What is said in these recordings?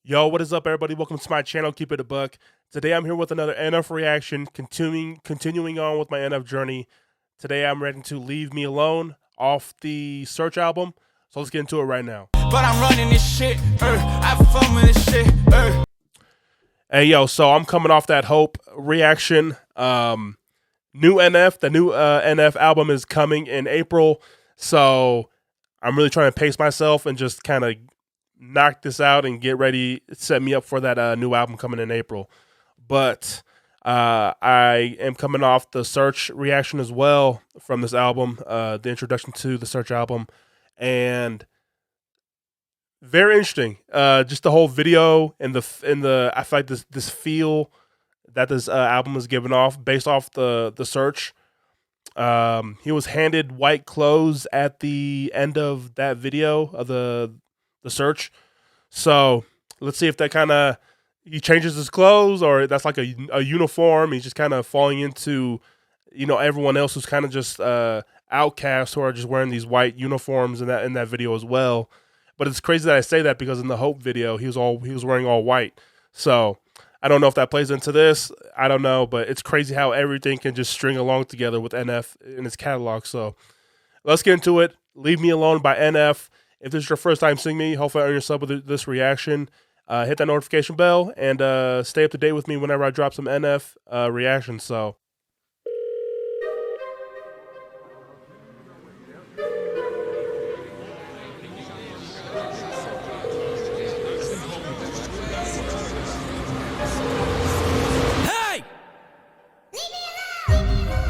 Yo, what is up, everybody? Welcome to my channel, Keep It a Buck. Today I'm here with another NF reaction, continuing on with my NF journey. Today I'm ready to Leave Me Alone off the SERACH album. So let's get into it right now. But I'm running this shit, I have fun with this shit, Hey, yo, so I'm coming off that Hope reaction. New NF, the new NF album is coming in April. So I'm really trying to pace myself and just kind of knock this out and get ready, set me up for that new album coming in April. But I am coming off the SERACH reaction as well from this album, the introduction to the SERACH album, and very interesting. Just the whole video and the I feel like this feel that this album is giving off based off the SERACH. He was handed white clothes at the end of that video of the SERACH. So let's see if that kind of he changes his clothes or that's like a uniform. He's just kind of falling into, you know, everyone else who's kind of just outcasts who are just wearing these white uniforms in that video as well. But it's crazy that I say that because in the Hope video he was wearing all white. So I don't know if that plays into this. I don't know, but it's crazy how everything can just string along together with NF in his catalog. So let's get into it. Leave Me Alone by NF. If this is your first time seeing me, hopefully I earn your sub with this reaction. Hit that notification bell and stay up to date with me whenever I drop some NF reactions. So.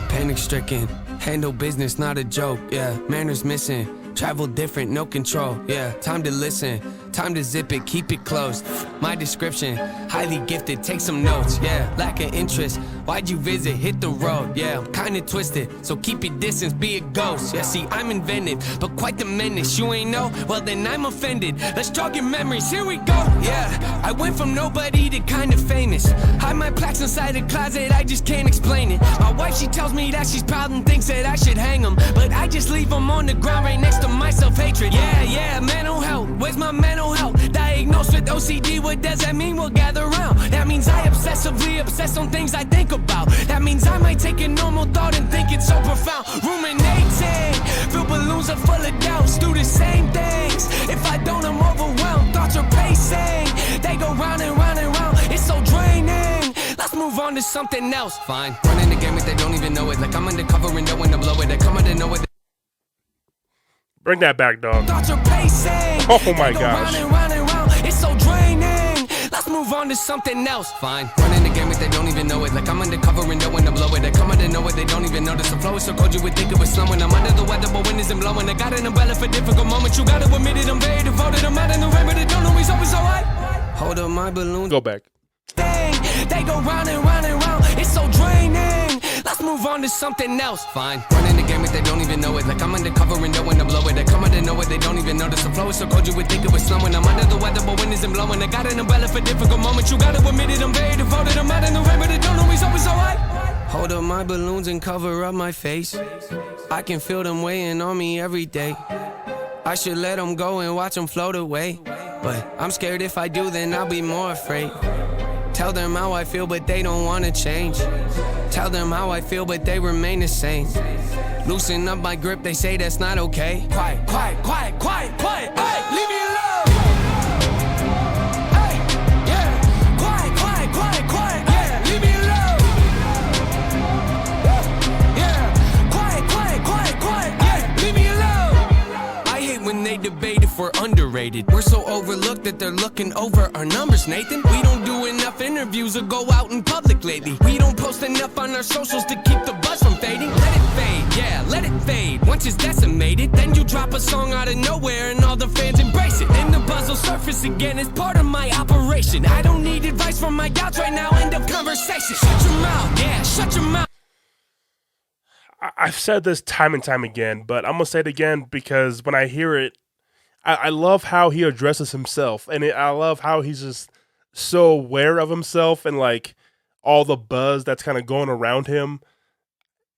Panic stricken, handle business, not a joke, yeah. Manners missing, travel different, no control, yeah. Time to listen, time to zip it, keep it close. My description, highly gifted, take some notes, yeah. Lack of interest, why'd you visit, hit the road, yeah. I'm kinda twisted, so keep your distance, be a ghost, yeah. See, I'm inventive, but quite the menace. You ain't know, well then I'm offended. Let's jog your memories, here we go, yeah. I went from nobody to kinda famous. Hide my plaques inside a closet, I just can't explain it. My wife, she tells me that she's proud and thinks that I should hang them, but I just leave them on the ground right next to my self-hatred. Yeah, mental health, where's my mental health? Diagnosed with OCD, what does that mean? We'll gather around. That means I obsessively obsess on things I think about. That means I might take a normal thought and think it's so profound. Ruminating, fill balloons are full of doubts. Do the same things, if I don't I'm overwhelmed. Thoughts are pacing, they go round and round and round. It's so draining, let's move on to something else. Fine, running the game if they don't even know it. Like I'm undercover and knowing to blow it. They come out and know it. Bring that back, dog. Thoughts are pacing, oh my gosh. Round and round. It's so draining, let's move on to something else. Fine, running the game if they don't even know it. Like I'm undercover and knowing to blow it. They come out and know it, they don't even notice. The flow is so cold you would think it was snowing. I'm under the weather but wind isn't blowing. I got an umbrella for difficult moments. You gotta admit it, I'm very devoted. I'm out in the rain but it don't always alright. Hold up my balloons. Go back. They go round and round and round. It's so draining, let's move on to something else. Fine, running the game if they don't even know it. Like I'm undercover and knowing to blow it. They come out and know it, they don't even notice. The flow is so cold you would think it was snowing. I'm under the weather but wind isn't blowing. I got an umbrella for difficult moments. You gotta admit it, I'm very devoted. I'm out in the rain but it don't always alright. Hold up my balloons and cover up my face. I can feel them weighing on me every day. I should let them go and watch them float away, but I'm scared if I do then I'll be more afraid. Tell them how I feel but they don't wanna change. Tell them how I feel but they remain the same. Loosen up my grip, they say that's not okay. Quiet, quiet, quiet, quiet, quiet. Hey, leave me alone. Hey, yeah. Quiet, quiet, quiet, quiet. Yeah, leave me alone. Yeah, quiet, quiet, quiet, quiet. Yeah, leave me alone. I hate when they debate if we're underrated. We're so overlooked that they're looking over our numbers, Nathan. We don't do enough interviews or go out in public lately. We don't post enough on our socials to keep the buzz from fading. Let it fade, yeah, let it fade. Once it's decimated, then you drop a song out of nowhere and all the fans embrace it. Then the buzz will surface again as part of my operation. I don't need advice from my gals right now, end of conversation. Shut your mouth, yeah, shut your mouth. I've said this time and time again, but I'm going to say it again because when I hear it, I love how he addresses himself. And I love how he's just so aware of himself and like all the buzz that's kind of going around him.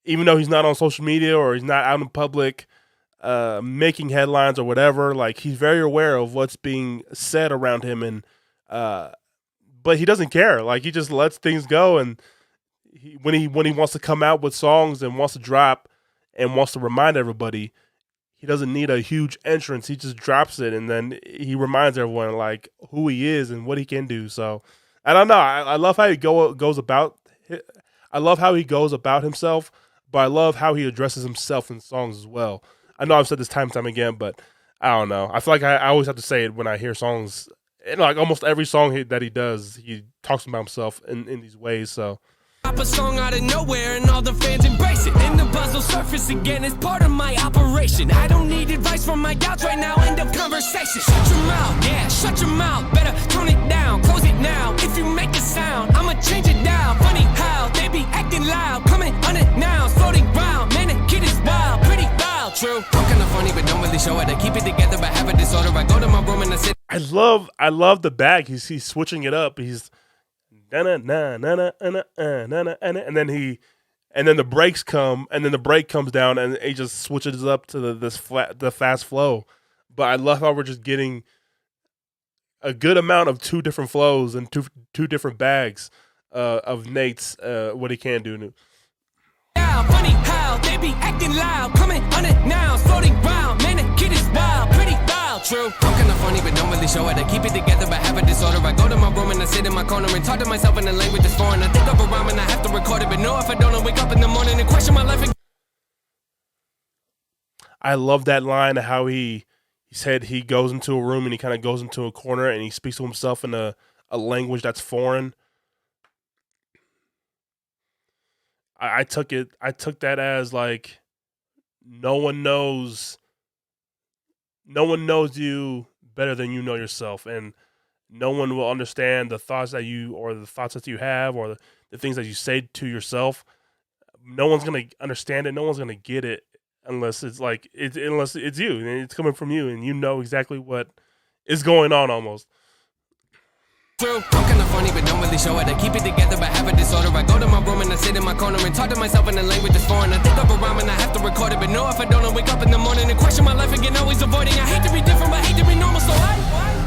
Even though he's not on social media or he's not out in public making headlines or whatever, like he's very aware of what's being said around him. And But he doesn't care. Like he just lets things go, and when he wants to come out with songs and wants to drop and wants to remind everybody, he doesn't need a huge entrance. He just drops it, and then he reminds everyone like who he is and what he can do. So I don't know. I love how he goes about. I love how he goes about himself, but I love how he addresses himself in songs as well. I know I've said this time and time again, but I don't know. I feel like I always have to say it when I hear songs. And like almost every song that he does, he talks about himself in these ways. So. Pop a song out of nowhere and all the fans embrace it. And the buzz will surface again as part of my operation. I don't need advice from my doubts right now. End of conversation. Shut your mouth, yeah, shut your mouth. Better tone it down, close it now. If you make a sound, I'ma change it down. Funny how they be acting loud, coming unannounced, floating round. Man, the kid is wild, pretty wild, true. I'm kinda funny, but don't really show it. I keep it together, but have a disorder. I go to my room and I sit. I love the bag. He's switching it up. He's and then the breaks come, and then the break comes down, and he just switches up to the fast flow. But I love how we're just getting a good amount of two different flows and two different bags of Nate's what he can do. Funny how they be acting loud, coming unannounced, floating round. Man, the kid is wild, pretty wild, true. I'm kinda funny, but don't really show it. I keep it together, but have a disorder. I go to my room and I sit in my corner and talk to myself in a language that's foreign. I think of a rhyme and I have to record it, but no, if I don't, I wake up in the morning and question my life again. I love that line, how he said he goes into a room and he kind of goes into a corner and he speaks to himself in a language that's foreign. I took that as like no one knows you better than you know yourself, and no one will understand the thoughts that you have or the things that you say to yourself. No one's gonna understand it. No one's gonna get it unless it's you and it's coming from you, and you know exactly what is going on almost. True. I'm kinda funny, but don't really show it. I keep it together, but have a disorder. I go to my room and I sit in my corner and talk to myself in a language that's foreign. I think of a rhyme and I have to record it, but no, if I don't, I wake up in the morning and question my life again, always avoiding. I hate to be different, but hate to be normal, so I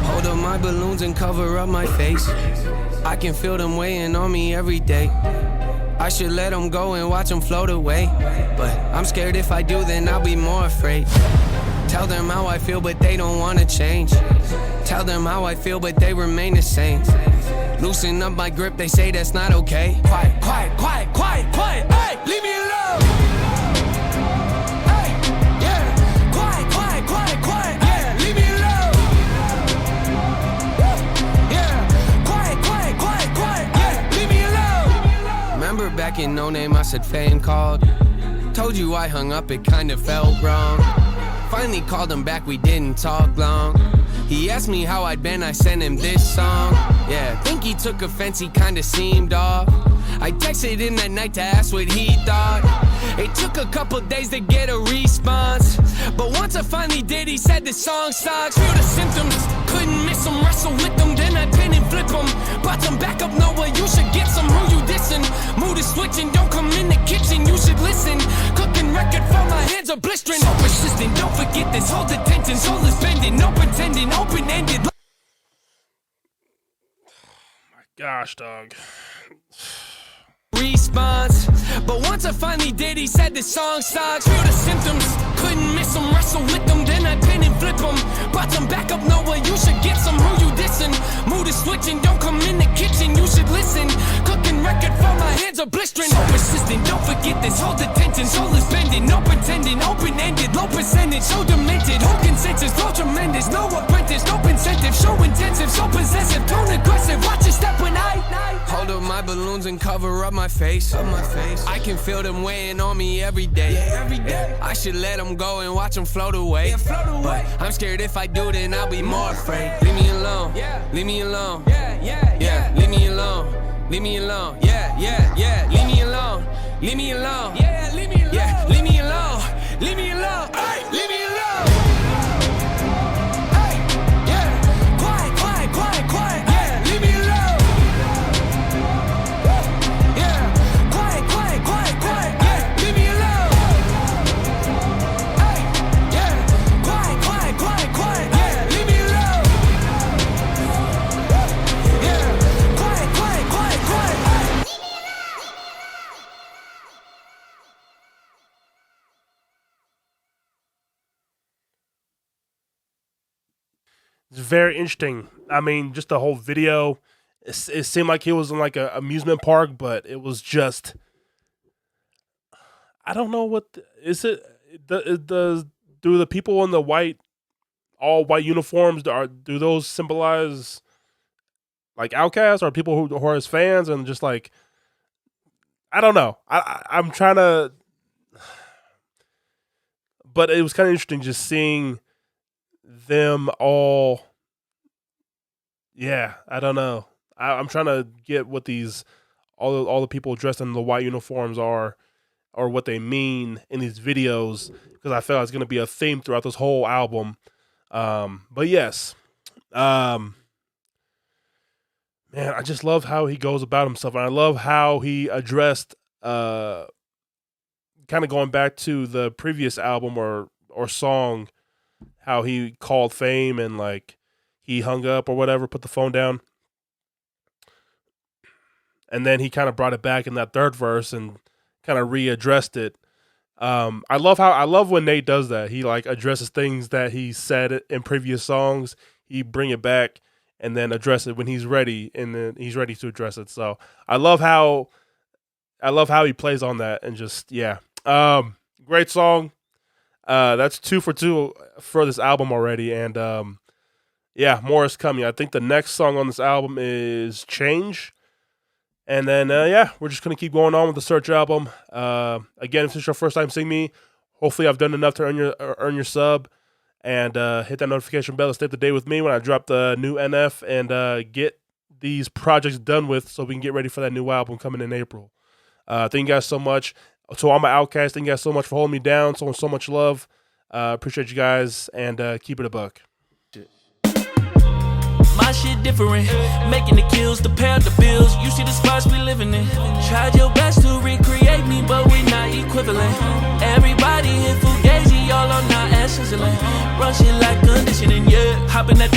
hold up my balloons and cover up my face. I can feel them weighing on me every day. I should let them go and watch them float away, but I'm scared if I do, then I'll be more afraid. Tell them how I feel, but they don't wanna change. Tell them how I feel, but they remain the same. Loosen up my grip, they say that's not okay. Quiet, quiet, quiet, quiet, quiet. Hey, leave me alone. Hey, yeah. Quiet, quiet, quiet, quiet. Yeah, leave me alone. Yeah, quiet, quiet, quiet, quiet. Yeah, leave me alone. Remember back in No Name, I said Fame called. Told you I hung up, it kinda felt wrong. Finally called him back, we didn't talk long. He asked me how I'd been, I sent him this song. Yeah, think he took offense, he kinda seemed off. I texted him that night to ask what he thought. It took a couple days to get a response, but once I finally did, he said the song sucks. Feel the symptoms, couldn't miss him, wrestle with them, then I pin and flip him. Brought some back up, Noah, you should get some. Who you dissing? Mood is switching, don't come in the kitchen, you should listen. Cooking record for my hands are blistering. So persistent, don't forget this, hold attention. Soul is bending, no pretending, open-ended. Gosh, dog. Response, but once I finally did, he said the song sucks. Feel the symptoms, couldn't miss him, wrestle with them, then I pin and flip him. Brought some back up, Noah, you should get some. Who you dissing? Mood is switching, don't come in the kitchen, you should listen. Cooking record for my hands are blistering. So persistent, don't forget this, hold attention. Soul is bending, no pretending, open-ended, low percentage, so demented. Whole consensus, flow tremendous, no apprentice, no incentive, show intensive, so possessive, tone aggressive. Watch your step when I hold up my balloons and cover up my face. I can feel them weighing on me every day. I should let them go and watch them float away. But I'm scared if I do, then I'll be more afraid. Leave me alone. Leave me alone. Yeah. Leave me alone. Leave me alone. Yeah. Leave me alone. Leave me alone. Yeah. Leave me alone. Yeah. Leave me alone. Leave me alone. Hey, leave me alone. Hey, yeah. Quiet, quiet, quiet, quiet. Yeah. Leave me alone. It's very interesting. I mean, just the whole video, it seemed like he was in like a amusement park, but it was just, I don't know what is it. Do the people in the all white uniforms, do those symbolize like outcasts or people who are his fans, and just like, I don't know. I'm trying to, but it was kind of interesting just seeing them all. Yeah, I don't know. I'm trying to get what these all the people dressed in the white uniforms are, or what they mean in these videos, because I feel like it's going to be a theme throughout this whole album. But yes, man, I just love how he goes about himself, and I love how he addressed, kind of going back to the previous album or song, how he called fame and like he hung up or whatever, put the phone down, and then he kind of brought it back in that third verse and kind of readdressed it. I love when Nate does that. He like addresses things that he said in previous songs. He bring it back and then address it when he's ready, and then he's ready to address it. So I love how he plays on that, and just, yeah. Great song. That's 2 for 2 for this album already, and yeah, more is coming. I think the next song on this album is Change. And then, yeah, we're just going to keep going on with the Search album. Again, if this is your first time seeing me, hopefully I've done enough to earn your sub. And hit that notification bell to stay up to date with me when I drop the new NF and get these projects done with, so we can get ready for that new album coming in April. Thank you guys so much. To all my outcasts, thank you guys so much for holding me down. So much love. Appreciate you guys, and keep it a buck. My shit different, making the kills to pay the bills. You see the spots we living in. Tried your best to recreate me, but we not equivalent. Everybody hit Fugazi, all on our ass sizzling. Run shit like conditioning, yeah. Hop in that